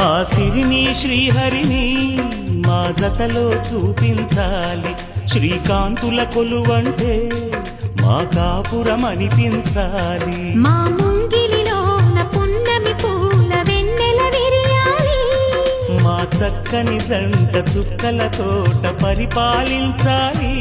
ఆ సిరిని శ్రీహరిని మా జతలో చూపించాలి. శ్రీకాంతుల కొలువంటే మా కాపురం అనిపించాలి. మా ముంగిలిలోన పున్నమి పూల వెన్నెల విరియాలి. మా చక్కని జంట చుక్కల తోట పరిపాలించాలి.